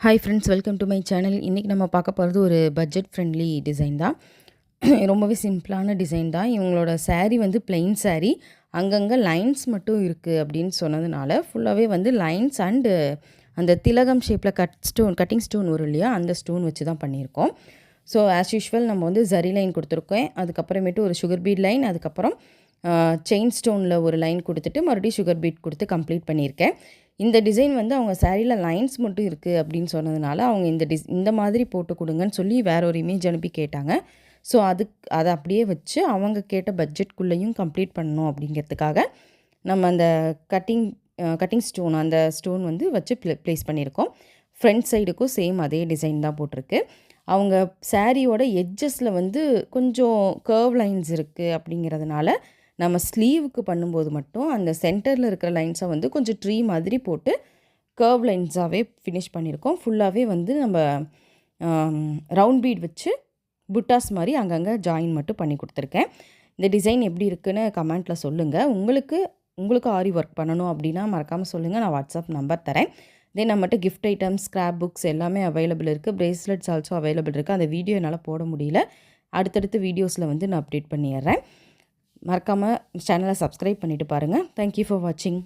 Hi friends, welcome to my channel. இன்றைக்கி நம்ம பார்க்க போகிறது ஒரு பட்ஜெட் ஃப்ரெண்ட்லி டிசைன் தான். ரொம்பவே சிம்பிளான டிசைன் தான். இவங்களோட saree வந்து பிளெயின் saree, அங்கங்கே லைன்ஸ் மட்டும் இருக்குது அப்படின்னு சொன்னதுனால ஃபுல்லாகவே வந்து லைன்ஸ் அண்டு அந்த திலகம் ஷேப்பில் கட்டிங் ஸ்டோன் வரும் இல்லையா, அந்த ஸ்டோன் வச்சு தான் பண்ணியிருக்கோம். ஸோ ஆஸ் யூஷுவல் நம்ம வந்து ஜரி லைன் கொடுத்துருக்கேன், அதுக்கப்புறமேட்டு ஒரு சுகர் பீட் லைன், அதுக்கப்புறம் செயின் ஸ்டோனில் ஒரு லைன் கொடுத்துட்டு மறுபடியும் சுகர் பீட் கொடுத்து கம்ப்ளீட் பண்ணியிருக்கேன். இந்த டிசைன் வந்து அவங்க சாரியில் லைன்ஸ் மட்டும் இருக்குது அப்படின்னு சொன்னதுனால அவங்க இந்த மாதிரி போட்டு கொடுங்கன்னு சொல்லி வேற ஒரு இமேஜ் அனுப்பி கேட்டாங்க. ஸோ அதை அப்படியே வச்சு அவங்க கேட்ட பட்ஜெட்குள்ளேயும் கம்ப்ளீட் பண்ணணும் அப்படிங்கிறதுக்காக நம்ம அந்த கட்டிங் ஸ்டோன், அந்த ஸ்டோன் வந்து வச்சு ப்ளேஸ் பண்ணியிருக்கோம். ஃப்ரண்ட் சைடுக்கும் சேம் அதே டிசைன் தான் போட்டிருக்கு. அவங்க சாரியோட எட்ஜஸில் வந்து கொஞ்சம் கர்வ் லைன்ஸ் இருக்குது அப்படிங்கிறதுனால நம்ம ஸ்லீவுக்கு பண்ணும்போது மட்டும் அந்த சென்டரில் இருக்கிற லைன்ஸை வந்து கொஞ்சம் ட்ரீ மாதிரி போட்டு கர்வ் லைன்ஸாகவே ஃபினிஷ் பண்ணியிருக்கோம். ஃபுல்லாகவே வந்து நம்ம ரவுண்ட் பீட் வச்சு புட்டாஸ் மாதிரி அங்கங்கே ஜாயின் மட்டும் பண்ணி கொடுத்துருக்கேன். இந்த டிசைன் எப்படி இருக்குன்னு கமெண்ட்டில் சொல்லுங்கள். உங்களுக்கு ஆரி ஒர்க் பண்ணணும் அப்படின்னா மறக்காமல் சொல்லுங்கள், நான் வாட்ஸ்அப் நம்பர் தரேன். தென் நம்மகிட்ட கிஃப்ட் ஐட்டம்ஸ், ஸ்க்ராப் புக்ஸ் எல்லாமே அவைலபிள் இருக்குது. பிரேஸ்லெட்ஸ் ஆல்சோ அவைலபிள் இருக்குது. அந்த வீடியோ என்னால் போட முடியல, அடுத்தடுத்த வீடியோஸில் வந்து நான் அப்டேட் பண்ணிடுறேன். மறக்காமல் சேனலை சப்ஸ்கிரைப் பண்ணிவிட்டு பாருங்கள். தேங்க்யூ ஃபார் வாட்சிங்.